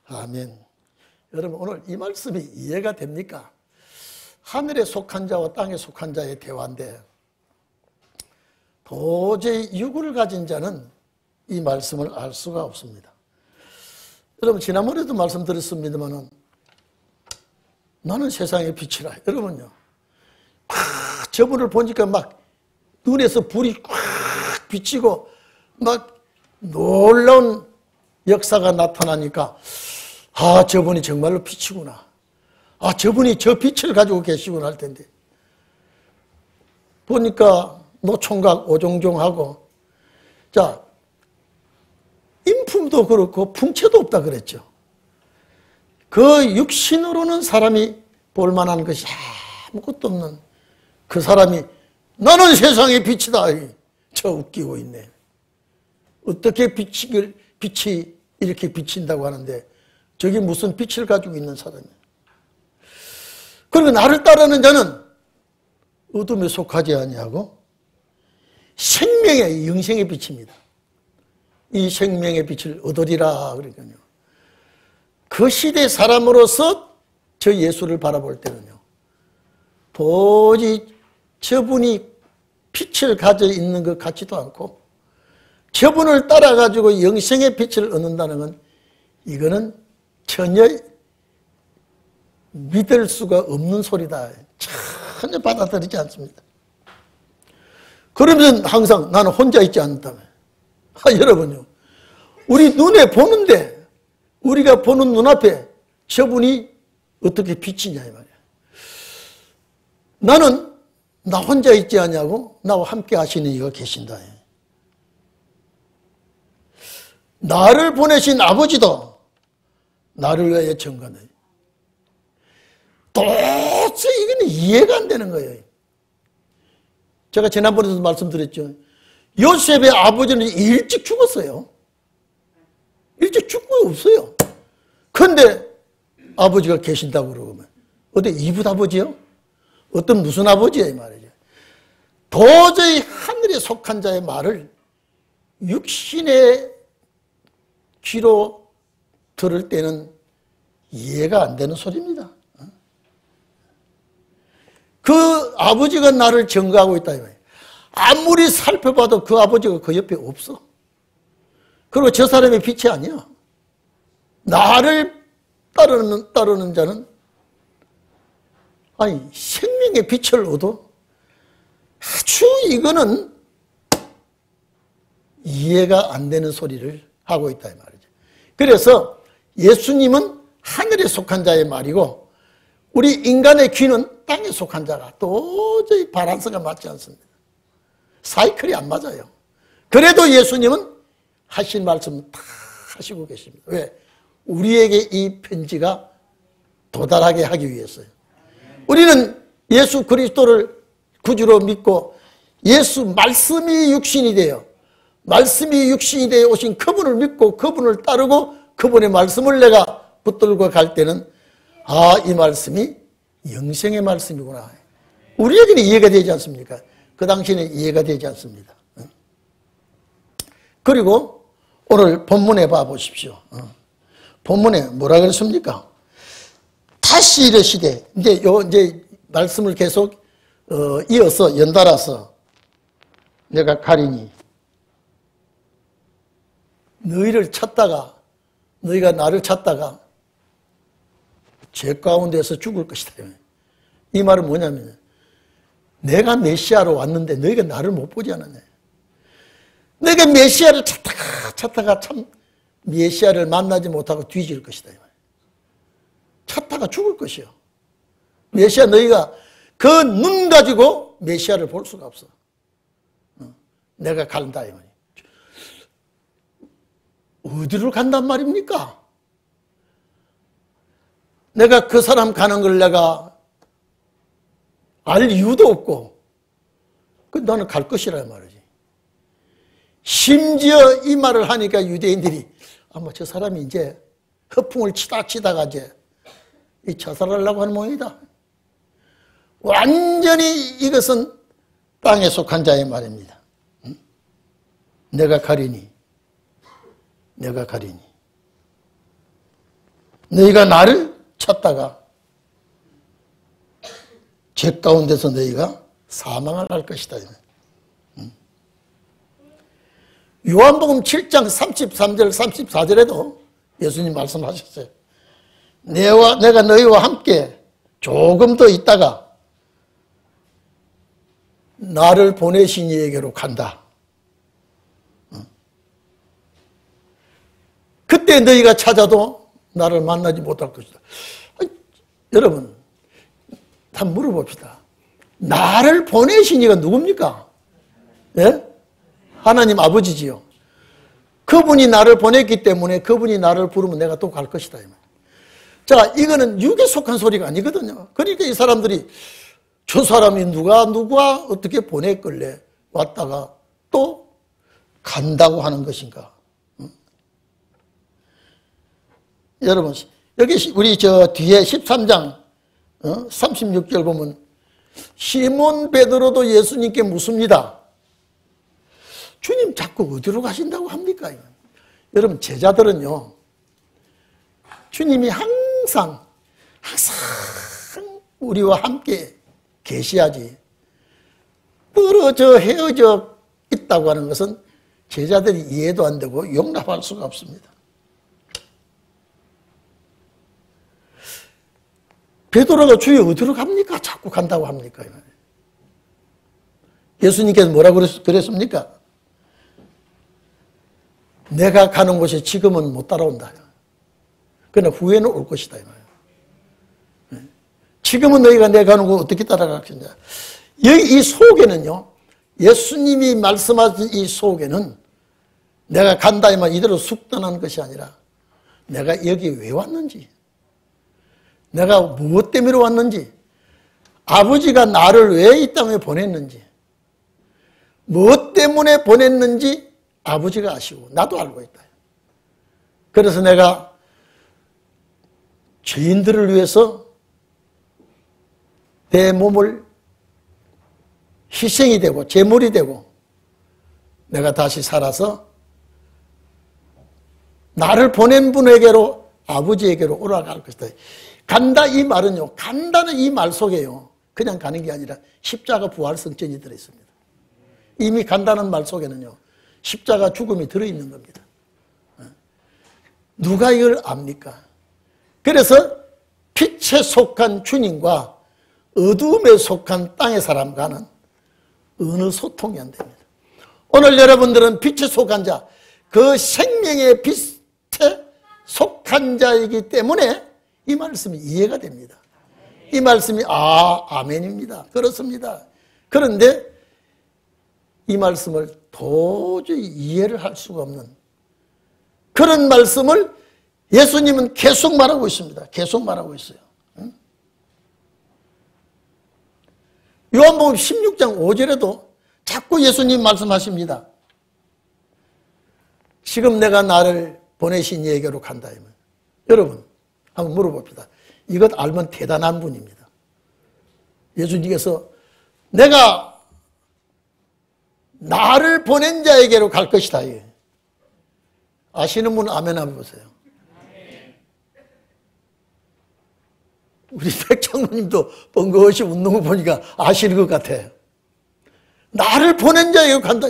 아멘. 여러분, 오늘 이 말씀이 이해가 됩니까? 하늘에 속한 자와 땅에 속한 자의 대화인데 도저히 육을 가진 자는 이 말씀을 알 수가 없습니다. 여러분, 지난번에도 말씀드렸습니다만 나는 세상의 빛이라. 여러분요, 저분을 보니까 막 눈에서 불이 꽉 비치고 막 놀라운 역사가 나타나니까 저분이 정말로 빛이구나. 저분이 저 빛을 가지고 계시구나 할 텐데 보니까 노총각 오종종하고 자, 인품도 그렇고 풍채도 없다 그랬죠. 그 육신으로는 사람이 볼만한 것이 아무것도 없는 그 사람이 나는 세상의 빛이다. 저 웃기고 있네. 어떻게 빛이 이렇게 비친다고 하는데 저게 무슨 빛을 가지고 있는 사람이야. 그리고 나를 따르는 자는 어둠에 속하지 아니하고 생명의 영생의 빛입니다. 이 생명의 빛을 얻으리라 그러니까요. 그 시대 사람으로서 저 예수를 바라볼 때는요, 도저히 저분이 빛을 가져 있는 것 같지도 않고 저분을 따라가지고 영생의 빛을 얻는다는 건 이거는 전혀 믿을 수가 없는 소리다. 전혀 받아들이지 않습니다. 그러면 항상 나는 혼자 있지 않다며. 여러분요, 우리 눈에 보는데 우리가 보는 눈앞에 저분이 어떻게 비치냐 이 말이야. 나는 나 혼자 있지 않냐고 나와 함께 하시는 이가 계신다. 나를 보내신 아버지도 나를 위하여 정관해. 도대체 이거는 이해가 안 되는 거예요. 제가 지난번에도 말씀드렸죠. 요셉의 아버지는 일찍 죽었어요. 일찍 죽고 없어요. 그런데 아버지가 계신다고 그러면 어디 이붓 아버지요? 어떤 무슨 아버지야 이 말이죠. 도저히 하늘에 속한 자의 말을 육신의 귀로 들을 때는 이해가 안 되는 소리입니다. 그 아버지가 나를 증거하고 있다 이 말이에요. 아무리 살펴봐도 그 아버지가 그 옆에 없어. 그리고 저 사람의 빛이 아니야. 나를 따르는 자는 생명의 빛을 얻어. 아주 이거는 이해가 안 되는 소리를 하고 있다 이 말이죠. 그래서 예수님은 하늘에 속한 자의 말이고 우리 인간의 귀는 땅에 속한 자가 도저히 바란스가 맞지 않습니다. 사이클이 안 맞아요. 그래도 예수님은 하신 말씀 다 하시고 계십니다. 왜? 우리에게 이 편지가 도달하게 하기 위해서요. 우리는 예수 그리스도를 구주로 믿고 예수 말씀이 육신이 되어 말씀이 육신이 되어 오신 그분을 믿고 그분을 따르고 그분의 말씀을 내가 붙들고 갈 때는 이 말씀이 영생의 말씀이구나. 우리에게는 이해가 되지 않습니까? 그 당시에는 이해가 되지 않습니다. 그리고 오늘 본문에 봐보십시오. 본문에 뭐라 그랬습니까? 다시 이르시되, 이제 말씀을 계속 이어서 연달아서 내가 가리니 너희를 찾다가 너희가 나를 찾다가 죄 가운데서 죽을 것이다. 이 말은 뭐냐면 내가 메시아로 왔는데 너희가 나를 못 보지 않았냐. 내가 메시아를 찾다가 참 메시아를 만나지 못하고 뒤질 것이다. 찾다가 죽을 것이요. 메시아 너희가 그 눈 가지고 메시아를 볼 수가 없어. 내가 간다 이 말이야. 어디로 간단 말입니까? 내가 그 사람 가는 걸 내가 알 이유도 없고 나는 갈 것이라 말이지. 심지어 이 말을 하니까 유대인들이 아마 저 사람이 이제 허풍을 치다가 이제 자살하려고 하는 모양이다. 완전히 이것은 땅에 속한 자의 말입니다. 내가 가리니 너희가 나를 찾다가 죄 가운데서 너희가 사망을 할 것이다. 요한복음 7장 33절 34절에도 예수님 말씀하셨어요. 내가 너희와 함께 조금 더 있다가 나를 보내신 이에게로 간다. 그때 너희가 찾아도 나를 만나지 못할 것이다. 여러분, 한번 물어봅시다. 나를 보내신 이가 누굽니까? 예? 하나님 아버지지요. 그분이 나를 보냈기 때문에 그분이 나를 부르면 내가 또 갈 것이다. 자, 이거는 육에 속한 소리가 아니거든요. 그러니까 이 사람들이 저 사람이 누가 어떻게 보냈길래 왔다가 또 간다고 하는 것인가? 여러분, 여기 우리 저 뒤에 13장 36절 보면 시몬 베드로도 예수님께 묻습니다. 주님 자꾸 어디로 가신다고 합니까? 여러분, 제자들은요, 주님이 항상 우리와 함께 계셔야지 떨어져 헤어져 있다고 하는 것은 제자들이 이해도 안 되고 용납할 수가 없습니다. 베드로가 주여 어디로 갑니까? 자꾸 간다고 합니까? 예수님께서 뭐라고 그랬습니까? 내가 가는 곳에 지금은 못 따라온다. 그러나 후에는 올 것이다. 지금은 너희가 내가 가는 곳 어떻게 따라가겠냐. 여기 이 속에는요, 예수님이 말씀하신 이 속에는 내가 간다 이 말 이대로 쑥 떠나는 것이 아니라 내가 여기 왜 왔는지, 내가 무엇 때문에 왔는지, 아버지가 나를 왜 이 땅에 보냈는지, 무엇 때문에 보냈는지 아버지가 아시고 나도 알고 있다. 그래서 내가 죄인들을 위해서 내 몸을 희생이 되고 제물이 되고 내가 다시 살아서 나를 보낸 분에게로 아버지에게로 올라갈 것이다. 간다 이 말은요, 간다는 이 말 속에요, 그냥 가는 게 아니라 십자가 부활 성전이 들어있습니다. 이미 간다는 말 속에는요, 십자가 죽음이 들어있는 겁니다. 누가 이걸 압니까? 그래서 빛에 속한 주님과 어둠에 속한 땅의 사람과는 어느 소통이 안 됩니다. 오늘 여러분들은 빛에 속한 자, 그 생명의 빛에 속한 자이기 때문에 이 말씀이 이해가 됩니다. 이 말씀이 아멘입니다. 그렇습니다. 그런데 이 말씀을 도저히 이해를 할 수가 없는 그런 말씀을 예수님은 계속 말하고 있습니다. 계속 말하고 있어요. 요한복음 16장 5절에도 자꾸 예수님 말씀하십니다. 지금 내가 나를 보내신 이에게로 간다. 여러분, 한번 물어봅시다. 이것 알면 대단한 분입니다. 예수님께서 내가 나를 보낸 자에게로 갈 것이다. 아시는 분은 아멘 한번 보세요. 우리 백장로님도 번거시 웃는 거 보니까 아시는 것 같아요. 나를 보낸 자에게로 간다.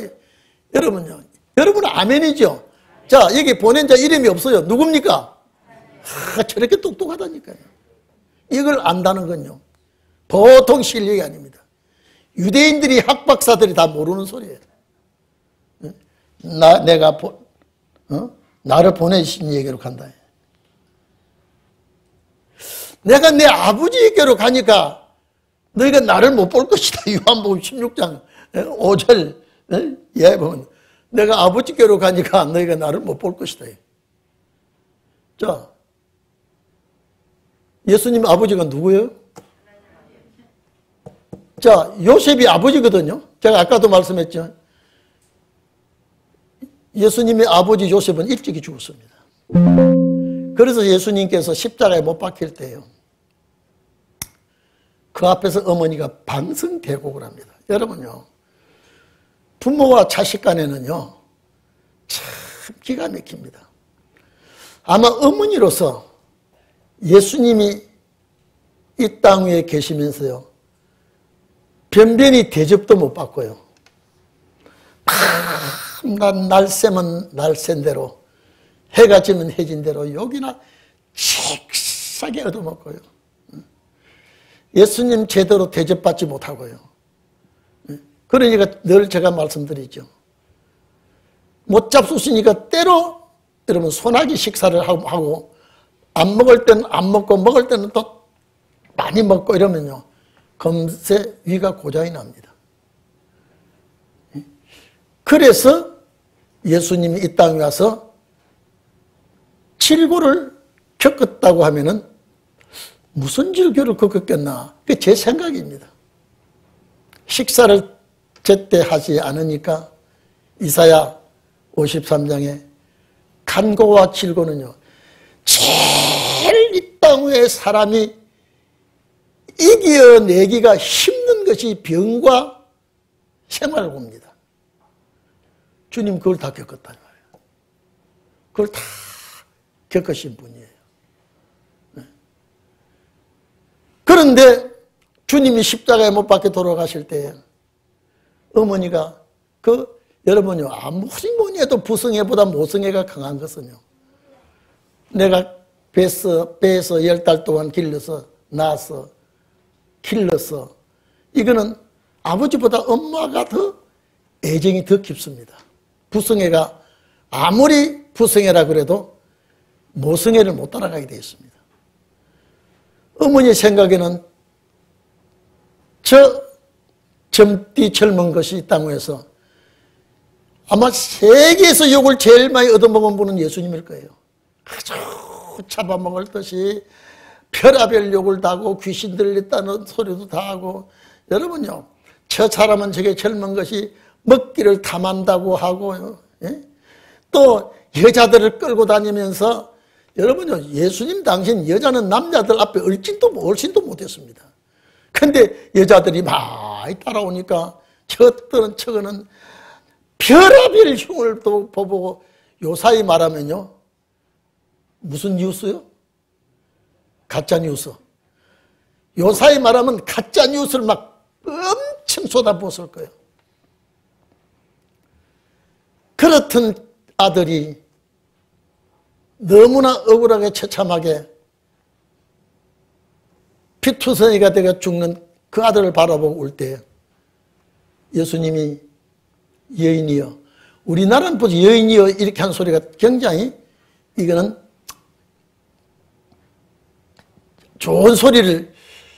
여러분요, 여러분은 아멘이죠. 자, 여기 보낸 자 이름이 없어요. 누굽니까? 저렇게 똑똑하다니까요. 이걸 안다는 건요, 보통 실력이 아닙니다. 유대인들이 학박사들이 다 모르는 소리예요. 나를 보내신 얘기로 간다. 내가 내 아버지에게로 가니까 너희가 나를 못 볼 것이다. 요한복음 16장 5절 예 보면 내가 아버지께로 가니까 너희가 나를 못 볼 것이다. 자, 예수님 아버지가 누구예요? 자, 요셉이 아버지거든요. 제가 아까도 말씀했죠. 예수님의 아버지 요셉은 일찍이 죽었습니다. 그래서 예수님께서 십자가에 못 박힐 때요, 그 앞에서 어머니가 방성대곡을 합니다. 여러분요, 부모와 자식 간에는요, 참 기가 막힙니다. 아마 어머니로서 예수님이 이 땅 위에 계시면서요, 변변히 대접도 못 받고요. 날새면 날샌 대로, 해가 지면 해진 대로 욕이나 칙하게 얻어먹고요. 예수님 제대로 대접받지 못하고요. 그러니까 늘 제가 말씀드리죠. 못 잡수시니까 때로 여러분 소나기 식사를 하고 안 먹을 때는 안 먹고 먹을 때는 또 많이 먹고 이러면요, 금세 위가 고장이 납니다. 그래서 예수님이 이 땅에 와서 질고를 겪었다고 하면은 무슨 질고를 겪었겠나? 그게 제 생각입니다. 식사를 제때 하지 않으니까 이사야 53장에 간고와 질고는요, 제일 이 땅 위에 사람이 이겨내기가 힘든 것이 병과 생활고입니다. 주님 그걸 다 겪었단 말이에요. 그걸 다 겪으신 분이에요. 그런데 주님이 십자가에 못 박혀 돌아가실 때 어머니가 여러분요, 아무리 뭐니 해도 부성애보다 모성애가 강한 것은요, 내가 배에서 10달 동안 길러서 낳아서 길러서, 이거는 아버지보다 엄마가 더 애정이 더 깊습니다. 부성애가 아무리 부성애라 그래도 모성애를 못 따라가게 되어 있습니다. 어머니 생각에는 저 젊디 젊은 것이 이 땅에서 아마 세계에서 욕을 제일 많이 얻어먹은 분은 예수님일 거예요. 아주 잡아먹을 듯이 별하별 욕을 다 하고 귀신 들렸다는 소리도 다 하고, 여러분요, 저 사람은 저게 젊은 것이 먹기를 탐한다고 하고요, 예? 또 여자들을 끌고 다니면서, 여러분요, 예수님 당신 여자는 남자들 앞에 얼씬도 못했습니다. 근데 여자들이 많이 따라오니까 저거는 별하별 흉을 또 보고, 요사이 말하면요, 무슨 뉴스요? 가짜 뉴스. 요사이 말하면 가짜 뉴스를 막 엄청 쏟아부었을 거예요. 그렇던 아들이 너무나 억울하게 처참하게 피투성이가 되어 죽는 그 아들을 바라보고 울 때 예수님이 여인이여, 우리나라는 보지 여인이여 이렇게 한 소리가 굉장히, 이거는 좋은 소리를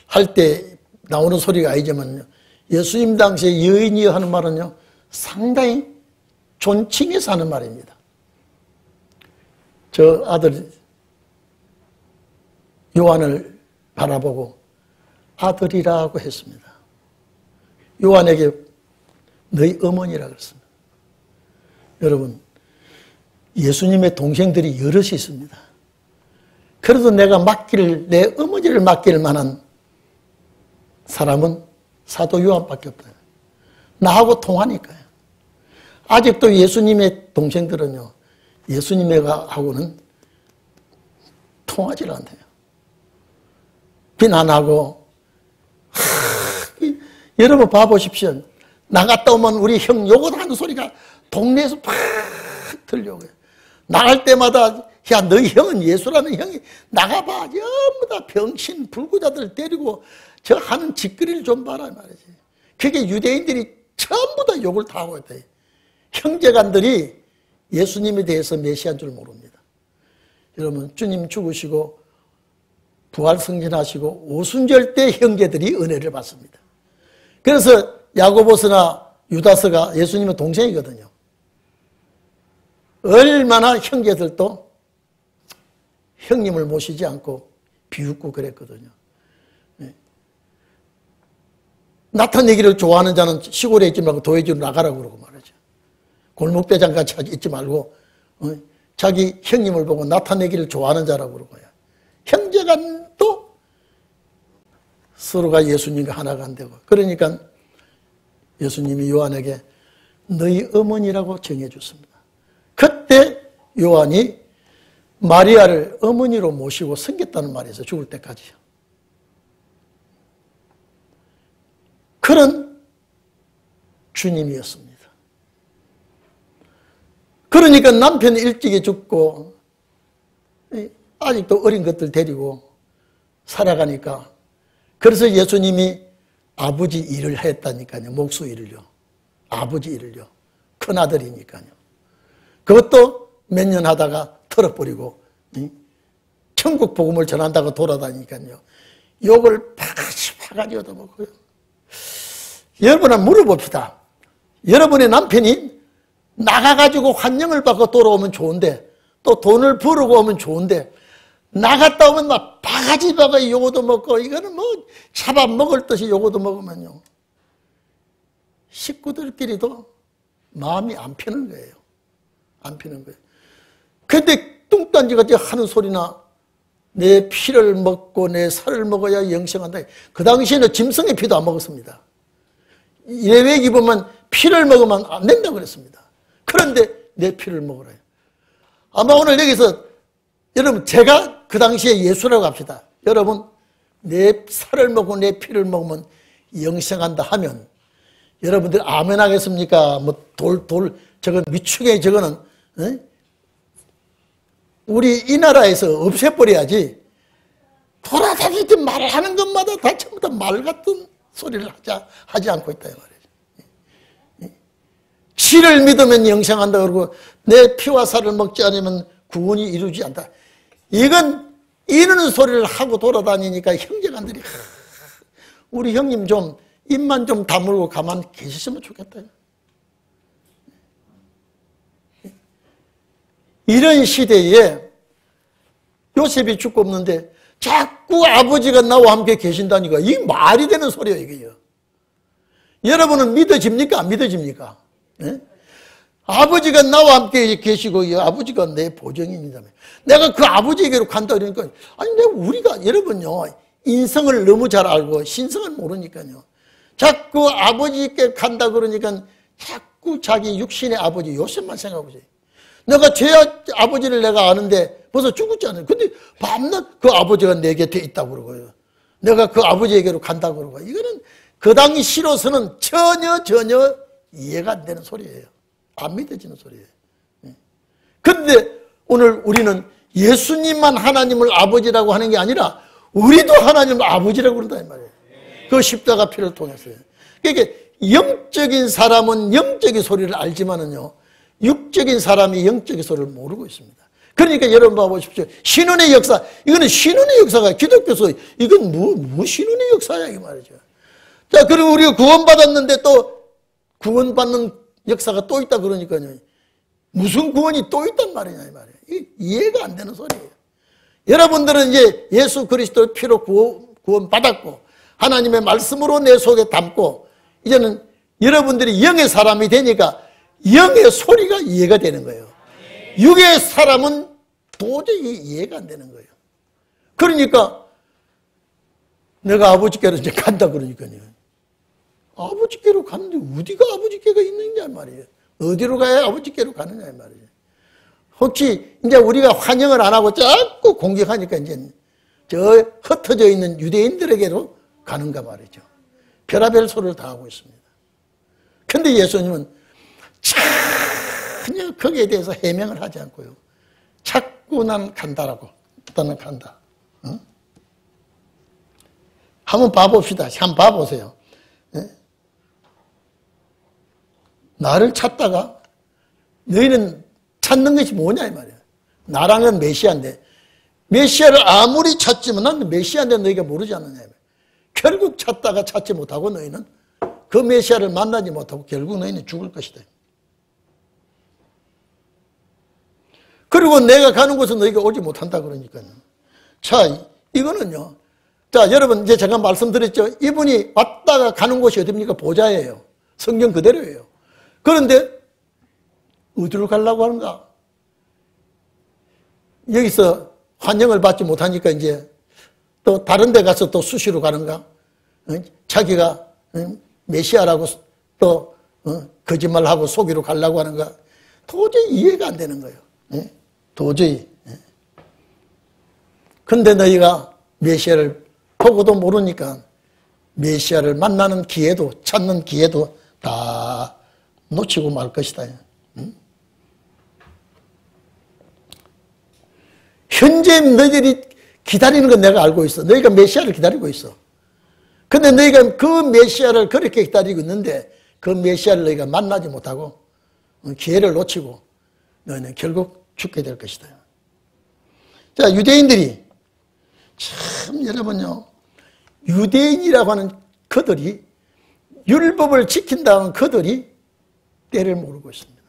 할 때 나오는 소리가 아니지만요, 예수님 당시에 여인이여 하는 말은요, 상당히 존칭해서 하는 말입니다. 저 아들 요한을 바라보고 아들이라고 했습니다. 요한에게 너희 어머니라 그랬습니다. 여러분, 예수님의 동생들이 여럿이 있습니다. 그래도 내 어머니를 맡길 만한 사람은 사도 요한밖에 없다. 나하고 통하니까요. 아직도 예수님의 동생들은요, 예수님하고는 통하지 않대요. 비난하고, 여러분 봐보십시오. 나갔다 오면 우리 형 욕을 하는 소리가 동네에서 팍 들려오고요. 나갈 때마다, 야, 너희 형은 예수라는 형이 나가봐. 전부 다 병신, 불구자들 데리고 저 하는 짓거리를 좀 봐라 말이지. 그게 유대인들이 전부 다 욕을 다 하고 있다. 형제간들이 예수님에 대해서 메시아인 줄 모릅니다. 여러분, 주님 죽으시고 부활승진하시고 오순절 때 형제들이 은혜를 받습니다. 그래서 야고보서나 유다서가 예수님의 동생이거든요. 얼마나 형제들도 형님을 모시지 않고 비웃고 그랬거든요. 나타내기를 좋아하는 자는 시골에 있지 말고 도회지로 나가라고 그러고 말이죠. 골목대장 같이 있지 말고 자기 형님을 보고 나타내기를 좋아하는 자라고 그러고요. 형제간도 서로가 예수님과 하나가 안 되고, 그러니까 예수님이 요한에게 너희 어머니라고 정해 줬습니다. 그때 요한이 마리아를 어머니로 모시고 섬겼다는 말이 있어요. 죽을 때까지요. 그런 주님이었습니다. 그러니까 남편이 일찍이 죽고 아직도 어린 것들 데리고 살아가니까, 그래서 예수님이 아버지 일을 했다니까요. 목수 일을요. 아버지 일을요. 큰아들이니까요. 그것도 몇 년 하다가 털어버리고 천국 복음을 전한다고 돌아다니니까요. 욕을 바가지 얻어먹고요. 여러분 한번 물어봅시다. 여러분의 남편이 나가가지고 환영을 받고 돌아오면 좋은데, 또 돈을 벌고 오면 좋은데, 나갔다 오면 막 바가지 요거도 먹고, 이거는 뭐 잡아먹을 듯이 요거도 먹으면요, 식구들끼리도 마음이 안 펴는 거예요. 안 펴는 거예요. 근데 뚱딴지같이 하는 소리나, 내 피를 먹고 내 살을 먹어야 영생한다. 그 당시에는 짐승의 피도 안 먹었습니다. 레위기 보면 피를 먹으면 안 된다고 그랬습니다. 그런데 내 피를 먹으래요. 아마 오늘 여기서 여러분, 제가 그 당시에 예수라고 합시다. 여러분, 내 살을 먹고 내 피를 먹으면 영생한다 하면 여러분들 아멘 하겠습니까? 뭐 저건 미축의 저거는 우리 이 나라에서 없애버려야지. 돌아다니지 말을 하는 것마다 다 전부 다 말 같은 소리를 하지 않고 있다 이 말이에요. 지를 믿으면 영생한다 그러고 내 피와 살을 먹지 않으면 구원이 이루지 않다. 이건 이러는 소리를 하고 돌아다니니까 형제간들이 우리 형님 좀 입만 좀 다물고 가만 계셨으면 좋겠다. 이런 시대에 요셉이 죽고 없는데 자꾸 아버지가 나와 함께 계신다니까 이 말이 되는 소리예요, 이게요. 여러분은 믿어집니까? 안 믿어집니까? 네? 아버지가 나와 함께 계시고 이 아버지가 내 보정입니다. 내가 그 아버지에게로 간다 그러니까 아니 내가 우리가 여러분요 인성을 너무 잘 알고 신성을 모르니까요. 자꾸 아버지께 간다 그러니까 자꾸 자기 육신의 아버지 요셉만 생각하고 있어요. 내가 제 아버지를 내가 아는데 벌써 죽었잖아요. 근데 밤낮 그 아버지가 내 곁에 있다고 그러고요. 내가 그 아버지에게로 간다고 그러고 이거는 그 당시로서는 전혀 이해가 안 되는 소리예요. 안 믿어지는 소리예요. 그런데 오늘 우리는 예수님만 하나님을 아버지라고 하는 게 아니라 우리도 하나님을 아버지라고 그런다 이 말이에요. 그 십자가 피를 통해서요. 그러니까 영적인 사람은 영적인 소리를 알지만은요 육적인 사람이 영적인 소리를 모르고 있습니다. 그러니까 여러분 봐보십시오. 신혼의 역사, 이거는 신혼의 역사가 기독교서 이건 뭐 신혼의 역사야 이 말이죠. 자, 그리고 우리가 구원받았는데 또 구원받는 역사가 또 있다 그러니까요. 무슨 구원이 또 있단 말이냐 이 말이에요. 이해가 안 되는 소리예요. 여러분들은 이제 예수 그리스도의 피로 구원받았고 하나님의 말씀으로 내 속에 담고 이제는 여러분들이 영의 사람이 되니까 영의 소리가 이해가 되는 거예요. 육의 사람은 도저히 이해가 안 되는 거예요. 그러니까 내가 아버지께로 이제 간다 그러니까요. 아버지께로 가는데 어디가 아버지께가 있느냐 말이에요. 어디로 가야 아버지께로 가느냐 말이에요. 혹시 이제 우리가 환영을 안 하고 자꾸 공격하니까 이제 저 흩어져 있는 유대인들에게로 가는가 말이죠. 별의별 소리를 다 하고 있습니다. 근데 예수님은 전혀 거기에 대해서 해명을 하지 않고요. 자꾸 난 간다라고. 나는 간다. 응? 한번 봐봅시다. 한번 봐보세요. 네? 나를 찾다가 너희는 찾는 것이 뭐냐 이 말이야. 나랑은 메시아인데 메시아를 아무리 찾지만 난 메시아인데 너희가 모르지 않느냐. 결국 찾다가 찾지 못하고 너희는 그 메시아를 만나지 못하고 결국 너희는 죽을 것이다. 그리고 내가 가는 곳은 너희가 오지 못한다 그러니까요. 자, 이거는요. 자, 여러분 이제 제가 말씀드렸죠. 이분이 왔다가 가는 곳이 어딥니까? 보좌예요. 성경 그대로예요. 그런데 어디로 가려고 하는가? 여기서 환영을 받지 못하니까 이제 또 다른 데 가서 또 수시로 가는가? 자기가 메시아라고 또 거짓말하고 속이로 가려고 하는가? 도저히 이해가 안 되는 거예요. 도저히. 근데 너희가 메시아를 보고도 모르니까 메시아를 만나는 기회도 찾는 기회도 다 놓치고 말 것이다. 응? 현재 너희들이 기다리는 건 내가 알고 있어. 너희가 메시아를 기다리고 있어. 근데 너희가 그 메시아를 그렇게 기다리고 있는데 그 메시아를 너희가 만나지 못하고 기회를 놓치고 너희는 결국 죽게 될 것이다. 자, 유대인들이 참 여러분요, 유대인이라고 하는 그들이 율법을 지킨다는 그들이 때를 모르고 있습니다.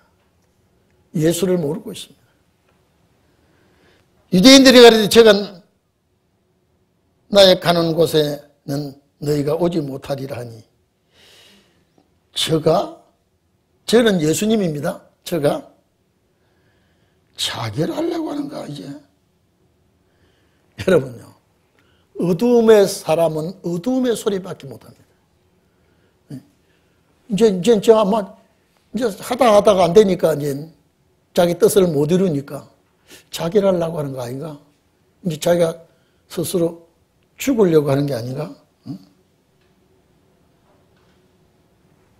예수를 모르고 있습니다. 유대인들이 가르쳐 제가 나의 가는 곳에는 너희가 오지 못하리라 하니 저는 예수님입니다. 저가 자결 하려고 하는가 이제. 여러분요, 어두움의 사람은 어두움의 소리밖에 못합니다. 이제 아마 이제 하다가 안 되니까 이제 자기 뜻을 못 이루니까 자결하려고 하는 거 아닌가? 이제 자기가 스스로 죽으려고 하는 게 아닌가? 응?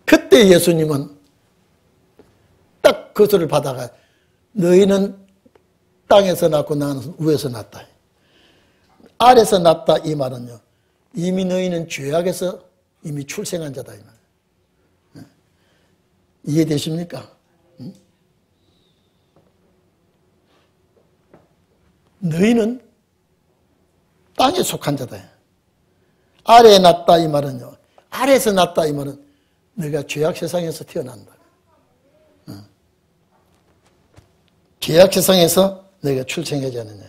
그때 예수님은 딱 그 소리를 받아가 너희는 땅에서 낳고 나는 위에서 낳다. 아래에서 낳다 이 말은요, 이미 너희는 죄악에서 이미 출생한 자다 이 말. 이해되십니까? 응? 너희는 땅에 속한 자다. 아래에 낳다 이 말은요, 아래에서 낳다 이 말은 너희가 죄악 세상에서 태어난다. 죄악 세상에서 너희가 출생하지 않느냐.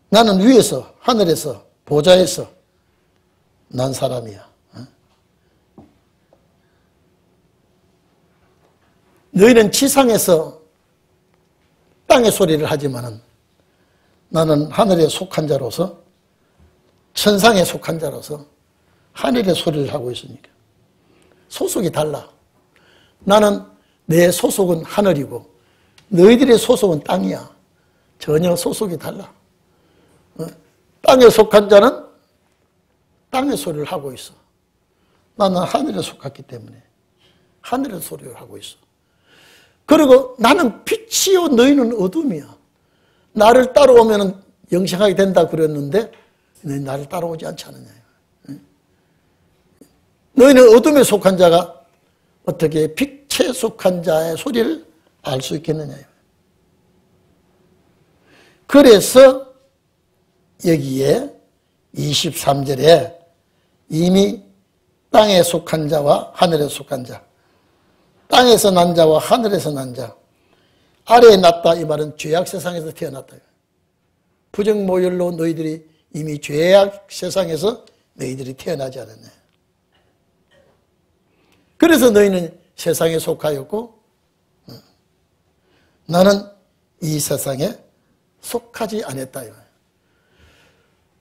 나는 위에서 하늘에서 보좌에서 난 사람이야. 너희는 지상에서 땅의 소리를 하지만은 나는 하늘에 속한 자로서 천상에 속한 자로서 하늘의 소리를 하고 있으니까 소속이 달라. 나는 내 소속은 하늘이고 너희들의 소속은 땅이야. 전혀 소속이 달라. 땅에 속한 자는 땅의 소리를 하고 있어. 나는 하늘에 속했기 때문에 하늘의 소리를 하고 있어. 그리고 나는 빛이요 너희는 어둠이야. 나를 따라오면 영생하게 된다 그랬는데 너희 나를 따라오지 않지 않느냐. 너희는 어둠에 속한 자가 어떻게 빛에 속한 자의 소리를 알 수 있겠느냐. 그래서 여기에 23절에 이미 땅에 속한 자와 하늘에 속한 자, 땅에서 난 자와 하늘에서 난 자, 아래에 났다 이 말은 죄악 세상에서 태어났다. 부정모혈로 너희들이 이미 죄악 세상에서 너희들이 태어나지 않았네. 그래서 너희는 세상에 속하였고 나는 이 세상에 속하지 않았다.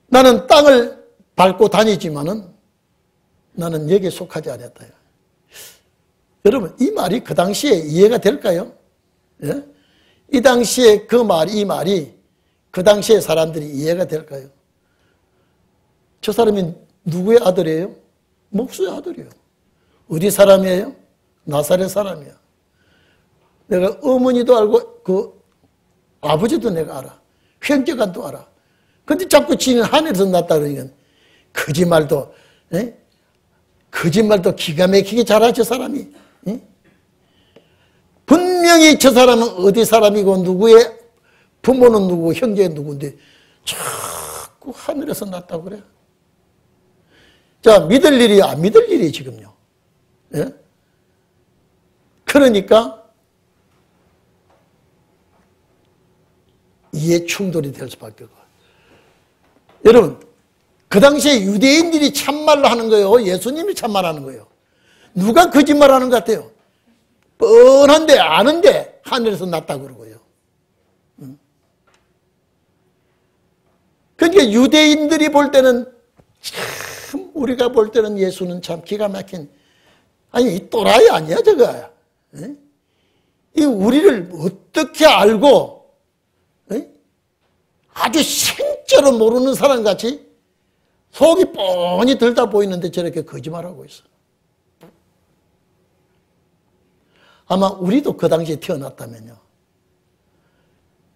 나는 땅을 밟고 다니지만은 나는 여기에 속하지 않았다. 여러분, 이 말이 그 당시에 이해가 될까요? 예? 이 당시에 그 말, 이 말이 그 당시에 사람들이 이해가 될까요? 저 사람이 누구의 아들이에요? 목수의 아들이에요. 어디 사람이에요? 나사렛 사람이야. 내가 어머니도 알고 그 아버지도 내가 알아. 형제간도 알아. 근데 자꾸 지는 하늘에서 났다 그러니까 거짓말도 에? 거짓말도 기가 막히게 잘하죠 사람이. 에? 분명히 저 사람은 어디 사람이고 누구의 부모는 누구고 형제는 누구인데 자꾸 하늘에서 났다고 그래. 자, 믿을 일이 안 믿을 일이 지금요. 예? 그러니까 이해 충돌이 될 수밖에 없고. 여러분, 그 당시에 유대인들이 참말로 하는 거예요? 예수님이 참말하는 거예요? 누가 거짓말하는 것 같아요? 뻔한데 아는데 하늘에서 났다고 그러고요. 그러니까 유대인들이 볼 때는 참 우리가 볼 때는 예수는 참 기가 막힌 아니 이 또라이 아니야 저거. 이 우리를 어떻게 알고 아주 생짜로 모르는 사람같이 속이 뻔히 들다 보이는데 저렇게 거짓말하고 있어. 아마 우리도 그 당시에 태어났다면요.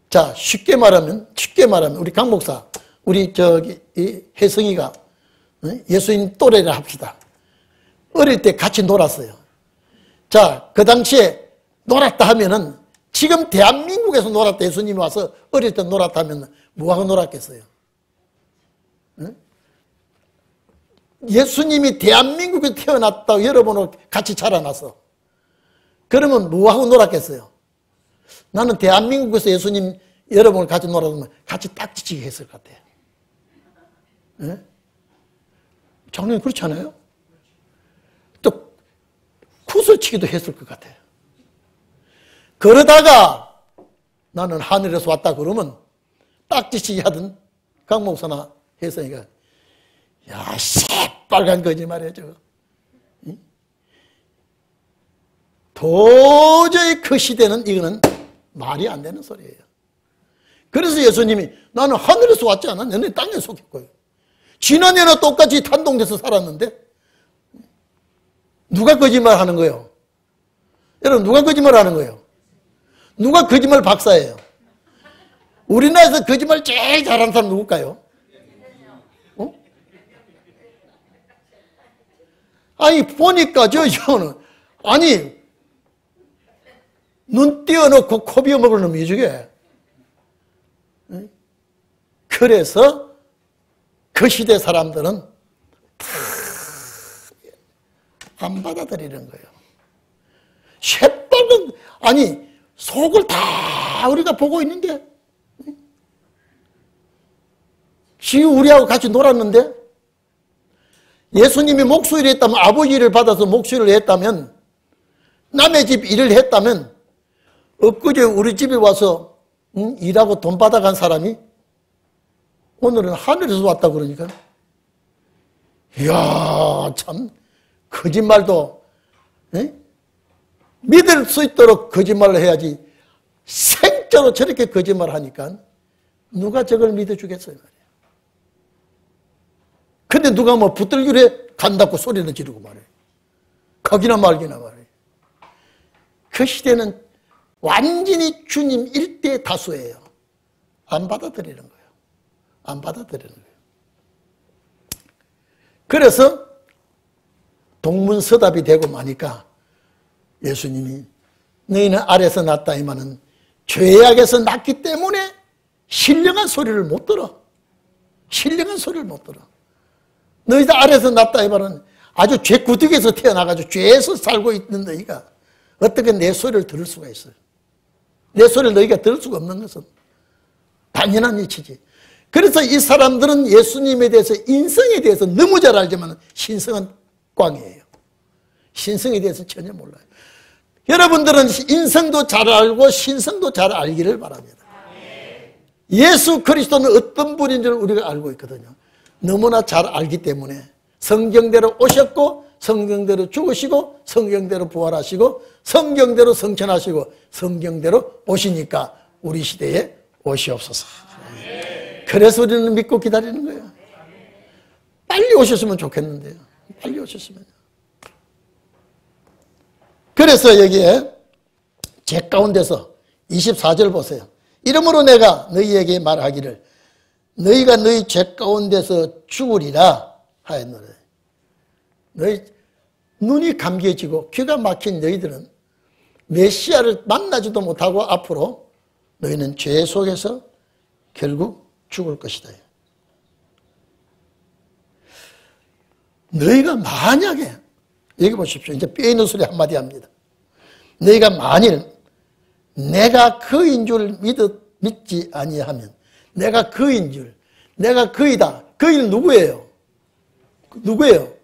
자, 쉽게 말하면 우리 강 목사, 우리 이 혜성이가 예수님 또래를 합시다. 어릴 때 같이 놀았어요. 자, 그 당시에 놀았다 하면은 지금 대한민국에서 놀았다, 예수님이 와서 어릴 때 놀았다 하면 뭐하고 놀았겠어요? 응? 예수님이 대한민국에 태어났다고 여러분하고 같이 자라났어. 그러면 뭐하고 놀았겠어요? 나는 대한민국에서 예수님 여러분을 같이 놀았으면 같이 딱지치기 했을 것 같아요. 응? 장로님 그렇지 않아요? 또 구슬치기도 했을 것 같아요. 그러다가 나는 하늘에서 왔다 그러면 딱지치기 하던 강 목사나 혜성이가 야, 새빨간 거짓말이야 저거. 응? 도저히 그 시대는 이거는 말이 안 되는 소리예요. 그래서 예수님이 나는 하늘에서 왔지 않아? 너네 땅에 속했고요. 지난해나 똑같이 탄동돼서 살았는데 누가 거짓말 하는 거예요? 여러분 누가 거짓말 하는 거예요? 누가 거짓말 박사예요? 우리나라에서 거짓말 제일 잘하는 사람 누굴까요? 어? 아니 보니까 저는 아니 눈 띄워놓고 코 비워먹을 놈이 저게. 그래서 그 시대 사람들은 다 안 받아들이는 거예요. 새빨간 아니 속을 다 우리가 보고 있는데 지금 우리하고 같이 놀았는데 예수님이 목수일을 했다면 아버지 일을 받아서 목수일을 했다면 남의 집 일을 했다면 엊그제 우리 집에 와서 일하고 돈 받아간 사람이 오늘은 하늘에서 왔다 그러니까 이야 참 거짓말도 믿을 수 있도록 거짓말을 해야지 생짜로 저렇게 거짓말을 하니까 누가 저걸 믿어주겠어요 말이에요. 근데 누가 뭐 붙들기로 간다고 소리는 지르고 말이에요. 가기나 말기나 말이에요. 그 시대는 완전히 주님 일대 다수예요. 안 받아들이는 거예요. 안 받아들이는 거예요. 그래서 동문서답이 되고 마니까 예수님이 너희는 아래서 났다 이마는 죄악에서 났기 때문에 신령한 소리를 못 들어. 신령한 소리를 못 들어. 너희들 아래서 났다 이마는 아주 죄구득에서 태어나가지고 죄에서 살고 있는 너희가 어떻게 내 소리를 들을 수가 있어요? 내 소리를 너희가 들을 수가 없는 것은 당연한 이치지. 그래서 이 사람들은 예수님에 대해서 인성에 대해서 너무 잘 알지만 신성은 꽝이에요. 신성에 대해서 전혀 몰라요. 여러분들은 인성도 잘 알고 신성도 잘 알기를 바랍니다. 예수 그리스도는 어떤 분인 줄 우리가 알고 있거든요. 너무나 잘 알기 때문에 성경대로 오셨고 성경대로 죽으시고 성경대로 부활하시고 성경대로 성천하시고 성경대로 오시니까 우리 시대에 오시옵소서. 그래서 우리는 믿고 기다리는 거예요. 빨리 오셨으면 좋겠는데요. 빨리 오셨으면. 그래서 여기에 제 가운데서 24절 보세요. 이러므로 내가 너희에게 말하기를 너희가 너희 죄 가운데서 죽으리라 하였노라. 너희 눈이 감겨지고 귀가 막힌 너희들은 메시아를 만나지도 못하고 앞으로 너희는 죄 속에서 결국 죽을 것이다. 너희가 만약에 여기 보십시오. 이제 뼈 있는 소리 한마디 합니다. 너희가 만일 내가 그인 줄 믿지 아니하면 내가 그인 줄 내가 그이다. 그이는 누구예요? 누구예요?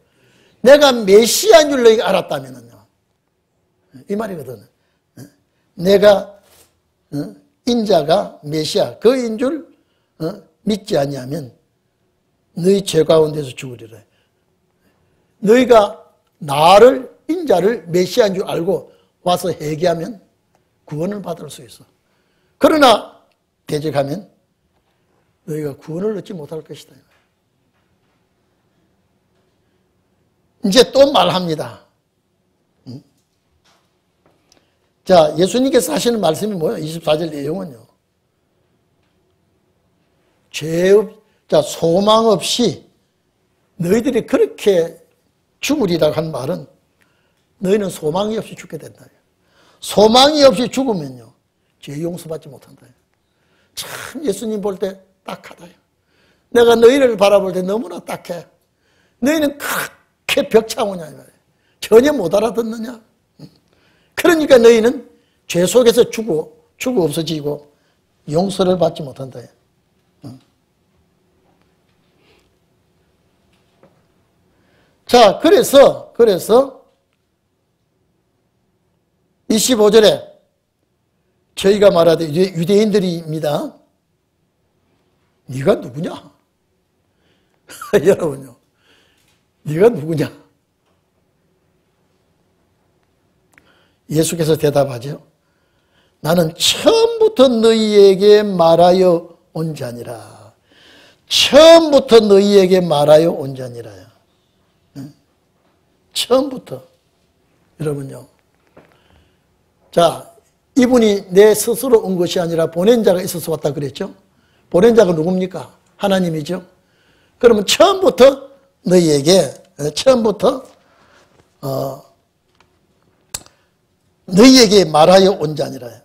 내가 메시아인 줄 너희가 알았다면요. 이 말이거든. 내가 인자가 메시아 그인 줄 믿지 아니하면 너희 죄 가운데서 죽으리라. 너희가 나를 인자를 메시아인 줄 알고 와서 회개하면 구원을 받을 수 있어. 그러나 대적하면 너희가 구원을 얻지 못할 것이다. 이제 또 말합니다. 자, 예수님께서 하시는 말씀이 뭐예요? 24절 내용은요. 소망 없이 너희들이 그렇게 죽으리라고 한 말은 너희는 소망이 없이 죽게 된다. 소망이 없이 죽으면요, 죄 용서받지 못한다. 참 예수님 볼 때 딱하다. 내가 너희를 바라볼 때 너무나 딱해. 너희는 그렇게 벽창오냐 이 말이에요. 전혀 못 알아듣느냐. 그러니까 너희는 죄 속에서 죽어 없어지고 용서를 받지 못한다. 자, 그래서 25절에 저희가 말하되 유대인들입니다. 네가 누구냐? 여러분요. 네가 누구냐? 예수께서 대답하죠. 나는 처음부터 너희에게 말하여 온 자니라. 처음부터 너희에게 말하여 온 자니라요. 처음부터. 여러분요. 자, 이분이 내 스스로 온 것이 아니라 보낸 자가 있어서 왔다 그랬죠. 보낸 자가 누굽니까? 하나님이죠. 그러면 처음부터 너희에게, 너희에게 말하여 온 자니라.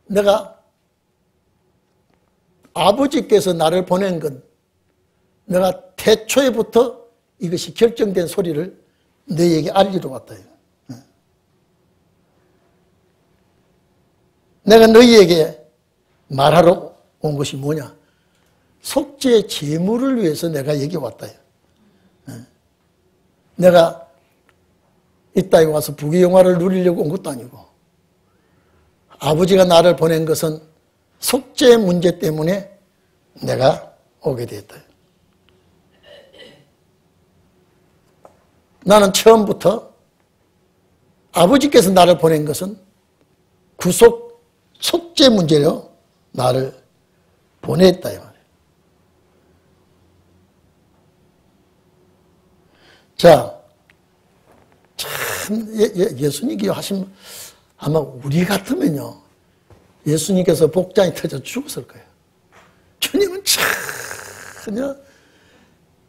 내가 아버지께서 나를 보낸 건 내가 태초에부터 이것이 결정된 소리를 너희에게 알리러 왔다. 내가 너희에게 말하러 온 것이 뭐냐? 속죄 제물을 위해서 내가 여기 왔다. 내가 이 땅에 와서 부귀영화를 누리려고 온 것도 아니고 아버지가 나를 보낸 것은 속죄 문제 때문에 내가 오게 됐다. 나는 처음부터 아버지께서 나를 보낸 것은 속죄 문제로 나를 보냈다 이 말이에요. 자, 참 예수님이 하신 아마 우리 같으면요 예수님께서 복장이 터져 죽었을 거예요. 주님은 전혀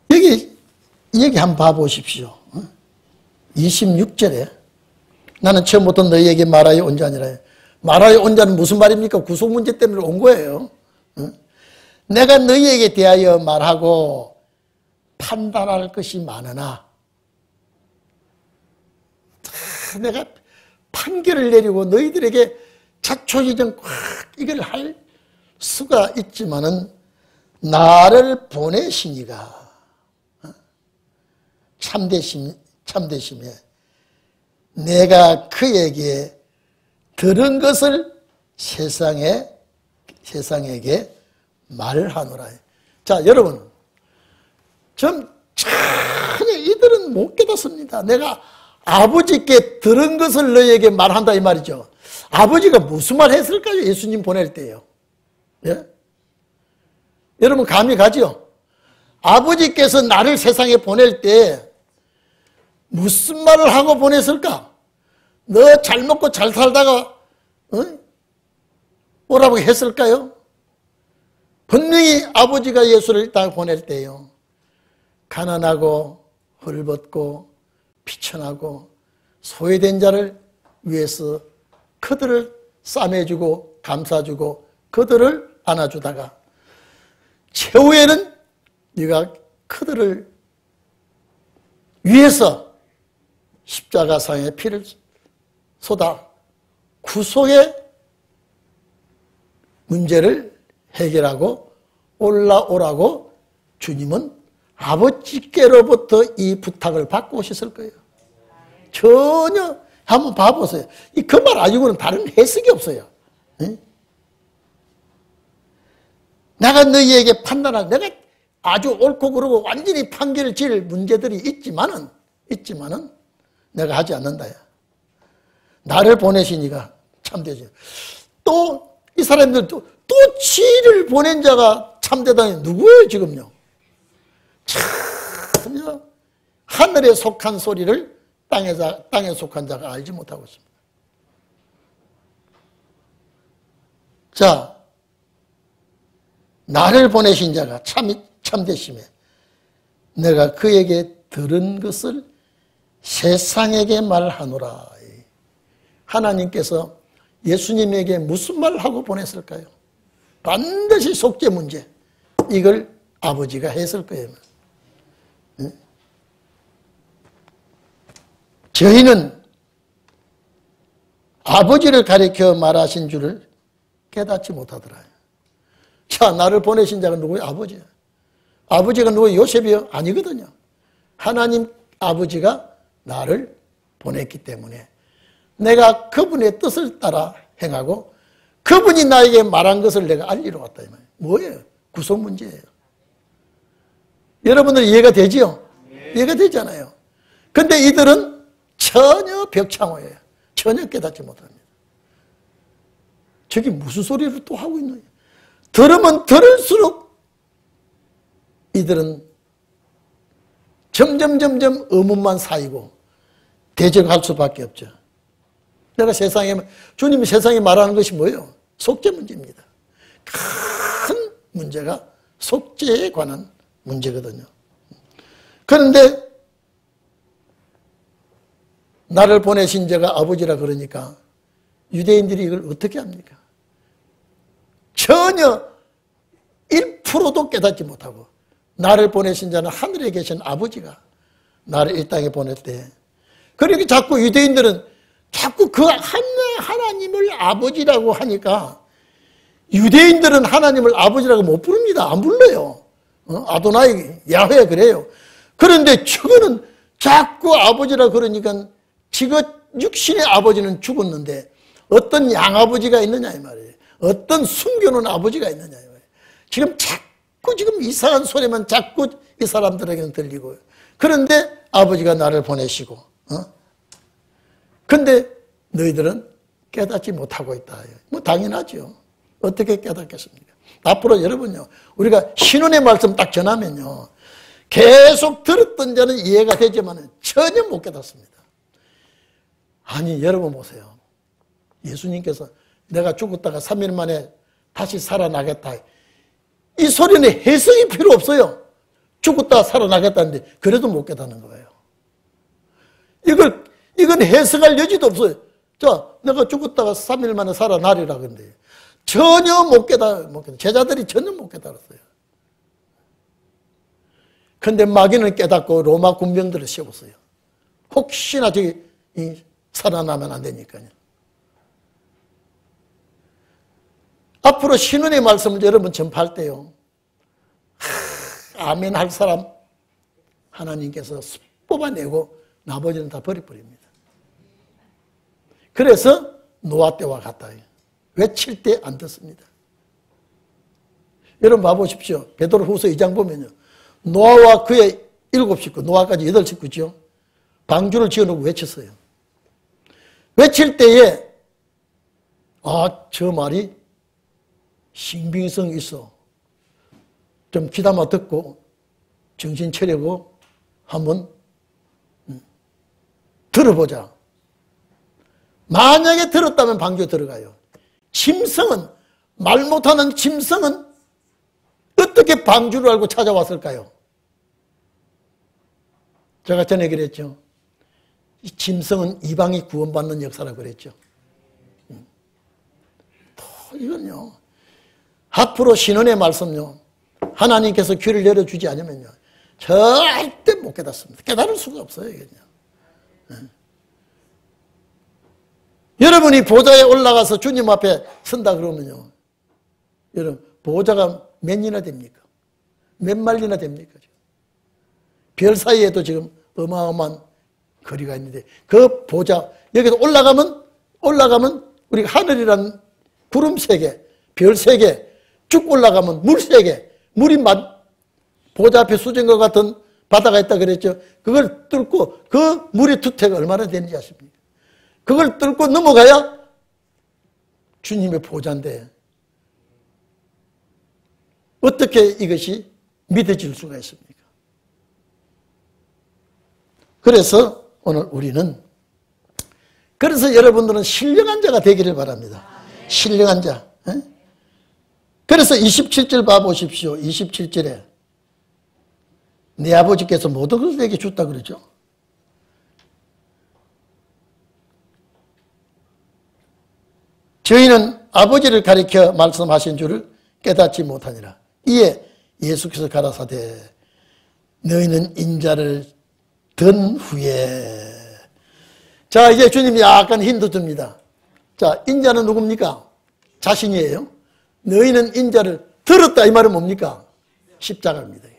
여기 한번 봐보십시오. 26절에 나는 처음부터 너희에게 말하여 온 자니라. 말하여 온 자는 무슨 말입니까? 구속 문제 때문에 온 거예요. 내가 너희에게 대하여 말하고 판단할 것이 많으나 내가 판결을 내리고 너희들에게 자초지정 이걸 할 수가 있지만은 나를 보내시니가 참되심에 내가 그에게 들은 것을 세상에게 말하노라. 자, 여러분, 전혀 이들은 못 깨닫습니다. 내가 아버지께 들은 것을 너희에게 말한다 이 말이죠. 아버지가 무슨 말 했을까요? 예수님 보낼 때요. 예? 여러분 감이 가죠? 아버지께서 나를 세상에 보낼 때 무슨 말을 하고 보냈을까? 너 잘 먹고 잘 살다가 오라고 했을까요? 분명히 아버지가 예수를 딱 보낼 때요. 가난하고 헐벗고 비천하고 소외된 자를 위해서 그들을 싸매주고 감싸주고 그들을 안아주다가 최후에는 네가 그들을 위해서 십자가상의 피를 쏟아 구속의 문제를 해결하고 올라오라고 주님은 아버지께로부터 이 부탁을 받고 오셨을 거예요. 전혀 한번 봐보세요. 그 말 아니고는 다른 해석이 없어요. 응? 내가 너희에게 판단할, 내가 아주 옳고 그르고 완전히 판결을 지을 문제들이 있지만은 내가 하지 않는다. 나를 보내시니가 참되지. 또 이 사람들도 또 지를 보낸 자가 참되다니 누구예요 지금요? 참 하늘에 속한 소리를 땅에 속한 자가 알지 못하고 있습니다. 자, 나를 보내신 자가 참되심에 내가 그에게 들은 것을 세상에게 말하노라. 하나님께서 예수님에게 무슨 말을 하고 보냈을까요? 반드시 속죄 문제, 이걸 아버지가 했을 거예요. 저희는 아버지를 가리켜 말하신 줄을 깨닫지 못하더라. 자, 나를 보내신 자가 누구예요? 아버지야. 아버지가 누구예요? 요셉이요? 아니거든요. 하나님 아버지가 나를 보냈기 때문에 내가 그분의 뜻을 따라 행하고 그분이 나에게 말한 것을 내가 알리러 왔다. 뭐예요? 구속 문제예요. 여러분들 이해가 되지요? 이해가 되잖아요. 근데 이들은 전혀 벽창호예요. 전혀 깨닫지 못합니다. 저게 무슨 소리를 또 하고 있느냐. 들으면 들을수록 이들은 점점 의문만 쌓이고 대적할 수밖에 없죠. 내가 주님이 세상에 말하는 것이 뭐예요? 속죄 문제입니다. 큰 문제가 속죄에 관한 문제거든요. 그런데 나를 보내신 자가 아버지라 그러니까 유대인들이 이걸 어떻게 합니까? 전혀 1%도 깨닫지 못하고 나를 보내신 자는 하늘에 계신 아버지가 나를 이 땅에 보냈대. 그러니까 자꾸 유대인들은 자꾸 그 하나님을 아버지라고 하니까 유대인들은 하나님을 아버지라고 못 부릅니다. 안 불러요. 아도나이, 야훼 그래요. 그런데 저거는 자꾸 아버지라 그러니까 지금 육신의 아버지는 죽었는데 어떤 양아버지가 있느냐 이 말이에요. 어떤 숨겨놓은 아버지가 있느냐 이 말이에요. 지금 이상한 소리만 자꾸 이 사람들에게는 들리고요. 그런데 아버지가 나를 보내시고 근데 너희들은 깨닫지 못하고 있다. 뭐 당연하죠. 어떻게 깨닫겠습니까? 앞으로 여러분요, 우리가 신혼의 말씀 딱 전하면요, 계속 들었던 자는 이해가 되지만 전혀 못 깨닫습니다. 아니 여러분 보세요. 예수님께서 내가 죽었다가 3일 만에 다시 살아나겠다. 이 소리는 해석이 필요 없어요. 죽었다가 살아나겠다는데 그래도 못 깨닫는 거예요. 이건 해석할 여지도 없어요. 자, 내가 죽었다가 3일 만에 살아나리라 근데 전혀 못 깨달아. 제자들이 전혀 못 깨달았어요. 근데 마귀는 깨닫고 로마 군병들을 세웠어요. 혹시나 저기 살아나면 안 되니까요. 앞으로 신혼의 말씀을 여러분 전파할 때요, 아멘 할 사람 하나님께서 뽑아내고 나머지는 다 버려버립니다. 그래서 노아 때와 같다. 외칠 때 안 듣습니다. 여러분 봐보십시오. 베드로후서 2장 보면요, 노아와 그의 7식구, 노아까지 8식구죠. 방주를 지어놓고 외쳤어요. 외칠 때에 저 말이 신빙성이 있어. 좀 귀담아 듣고 정신 차리고 한번 들어보자. 만약에 들었다면 방주에 들어가요. 짐승은, 말 못하는 짐승은 어떻게 방주를 알고 찾아왔을까요? 제가 전에 그랬죠. 이 짐승은 이방이 구원받는 역사라고 그랬죠. 또 이건요, 앞으로 신원의 말씀요, 하나님께서 귀를 열어주지 않으면요, 절대 못 깨닫습니다. 깨달을 수가 없어요, 이건요. 여러분이 보좌에 올라가서 주님 앞에 선다 그러면요, 여러분 보좌가 몇이나 됩니까? 몇 마일이나 됩니까? 별 사이에도 지금 어마어마한 거리가 있는데 그 보좌, 여기서 올라가면 우리가 하늘이란 구름 3개, 별 3개, 쭉 올라가면 물 3개, 물이 보좌 앞에 수정과 같은 바다가 있다 그랬죠. 그걸 뚫고 그 물의 두태가 얼마나 되는지 아십니까? 그걸 뚫고 넘어가야 주님의 보좌인데 어떻게 이것이 믿어질 수가 있습니까? 그래서 오늘 우리는, 그래서 여러분들은 신령한 자가 되기를 바랍니다. 신령한 자. 그래서 27절 봐보십시오. 27절에 내 아버지께서 모든 것을 내게 줬다 그러죠. 저희는 아버지를 가리켜 말씀하신 줄을 깨닫지 못하니라. 이에 예수께서 가라사대 너희는 인자를 든 후에. 자, 이제 주님이 약간 힌트 줍니다. 자, 인자는 누굽니까? 자신이에요. 너희는 인자를 들었다 이 말은 뭡니까? 십자가입니다.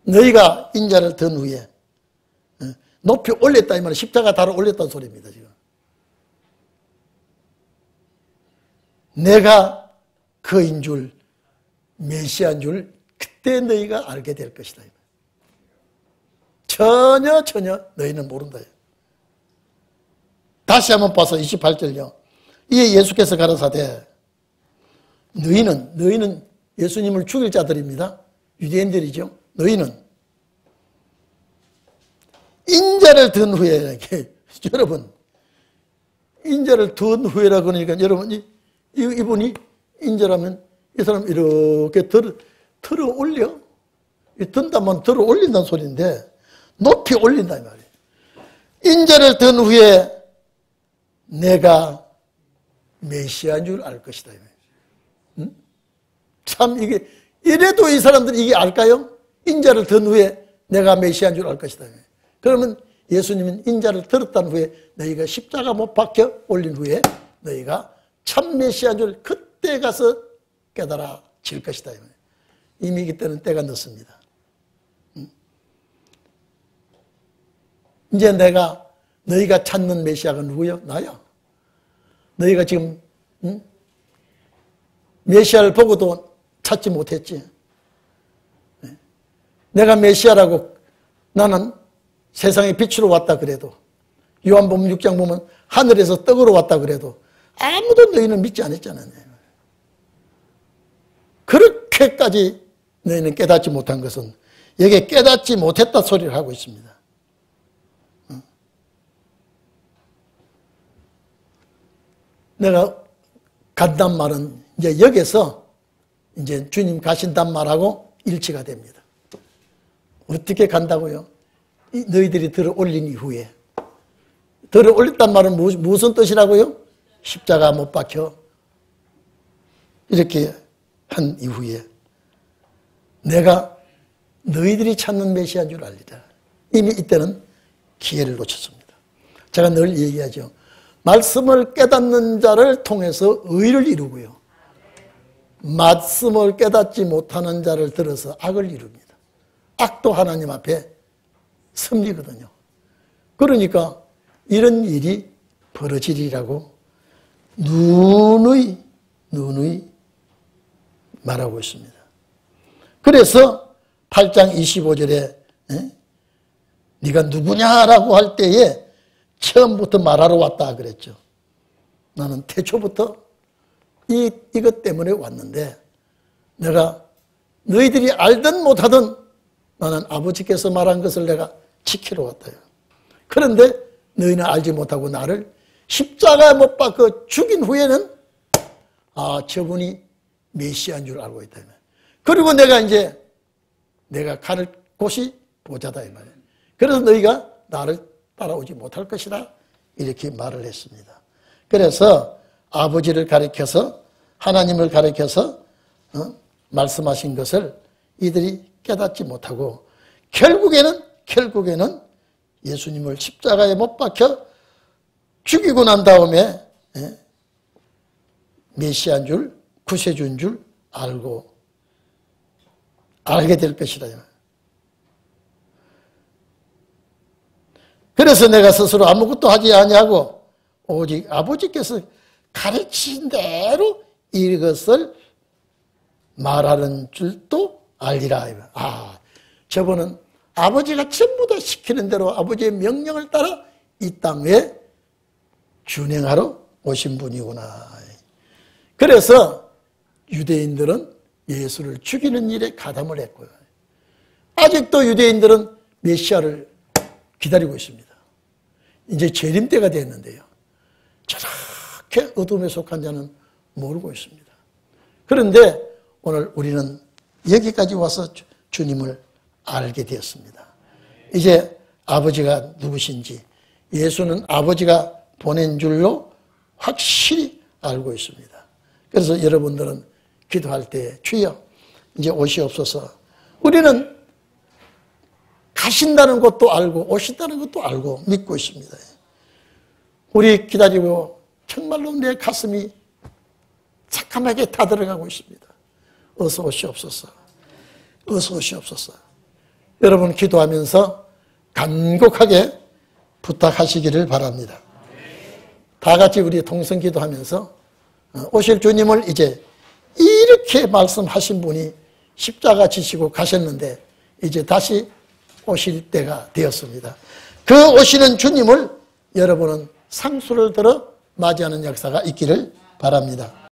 너희가 인자를 든 후에 높이 올렸다 이 말은 십자가 달아 올렸다는 소리입니다. 지금 내가 그인 줄, 메시아인 줄 그때 너희가 알게 될 것이다. 전혀 너희는 모른다. 다시 한번 봐서 28절요. 이에 예수께서 가라사대 너희는 예수님을 죽일 자들입니다. 유대인들이죠. 너희는 인자를 든 후에, 여러분, 인자를 든 후에라고 그러니까 여러분, 이분이 인자라면 이 사람 이렇게 들어 올려. 든다면 들어 올린다는 소리인데, 높이 올린다, 이 말이에요. 인자를 든 후에 내가 메시아인 줄 알 것이다. 응? 참 이게 이래도 이 사람들이 이게 알까요? 인자를 든 후에 내가 메시아인 줄 알 것이다. 그러면 예수님은 인자를 들었단 후에 너희가 십자가 못 박혀 올린 후에 너희가 참 메시아인 줄 그때 가서 깨달아질 것이다. 이미 그때는 때가 늦습니다. 이제 내가 너희가 찾는 메시아가 누구요? 나야. 너희가 지금 메시아를 보고도 찾지 못했지. 내가 메시아라고 나는 세상의 빛으로 왔다 그래도, 요한복음 6장 보면 하늘에서 떡으로 왔다 그래도 아무도 너희는 믿지 않았잖아요. 그렇게까지 너희는 깨닫지 못한 것은 여기에 깨닫지 못했다 소리를 하고 있습니다. 내가 간단 말은 이제 여기서 이제 주님 가신단 말하고 일치가 됩니다. 어떻게 간다고요? 너희들이 들어 올린 이후에. 들어 올렸단 말은 무슨 뜻이라고요? 십자가 못 박혀 이렇게 한 이후에 내가 너희들이 찾는 메시아인 줄 알리라. 이미 이때는 기회를 놓쳤습니다. 제가 늘 얘기하죠. 말씀을 깨닫는 자를 통해서 의를 이루고요. 말씀을 깨닫지 못하는 자를 들어서 악을 이룹니다. 악도 하나님 앞에 승리거든요. 그러니까 이런 일이 벌어지리라고 누누이 말하고 있습니다. 그래서 8장 25절에 네가 누구냐라고 할 때에 처음부터 말하러 왔다 그랬죠. 나는 태초부터 이것 때문에 왔는데 내가 너희들이 알든 못하든 나는 아버지께서 말한 것을 내가 지키러 왔다요. 그런데 너희는 알지 못하고 나를 십자가에 못 박혀 죽인 후에는 저분이 메시아인 줄 알고 있다. 그리고 내가 갈 곳이 보좌다 이 말이에요. 그래서 너희가 나를 따라오지 못할 것이다 이렇게 말을 했습니다. 그래서 아버지를 가리켜서 하나님을 가리켜서 말씀하신 것을 이들이 깨닫지 못하고 결국에는 예수님을 십자가에 못 박혀 죽이고 난 다음에 메시아인 줄, 구세주인 줄 알게 될 것이다. 그래서 내가 스스로 아무것도 하지 아니하고 오직 아버지께서 가르친 대로 이것을 말하는 줄도 알리라. 저분은 아버지가 전부 다 시키는 대로 아버지의 명령을 따라 이 땅에 준행하러 오신 분이구나. 그래서 유대인들은 예수를 죽이는 일에 가담을 했고요. 아직도 유대인들은 메시아를 기다리고 있습니다. 이제 재림 때가 됐는데요. 저렇게 어둠에 속한 자는 모르고 있습니다. 그런데 오늘 우리는 여기까지 와서 주님을 알게 되었습니다. 이제 아버지가 누구신지, 예수는 아버지가 보낸 줄로 확실히 알고 있습니다. 그래서 여러분들은 기도할 때 주여 이제 오시옵소서. 우리는 가신다는 것도 알고 오신다는 것도 알고 믿고 있습니다. 우리 기다리고 정말로 내 가슴이 새카맣게 타들어가고 있습니다. 어서 오시옵소서. 어서 오시옵소서. 여러분 기도하면서 간곡하게 부탁하시기를 바랍니다. 다 같이 우리 통성 기도하면서 오실 주님을 이제 이렇게 말씀하신 분이 십자가 지시고 가셨는데 이제 다시 오실 때가 되었습니다. 그 오시는 주님을 여러분은 상수를 들어 맞이하는 역사가 있기를 바랍니다.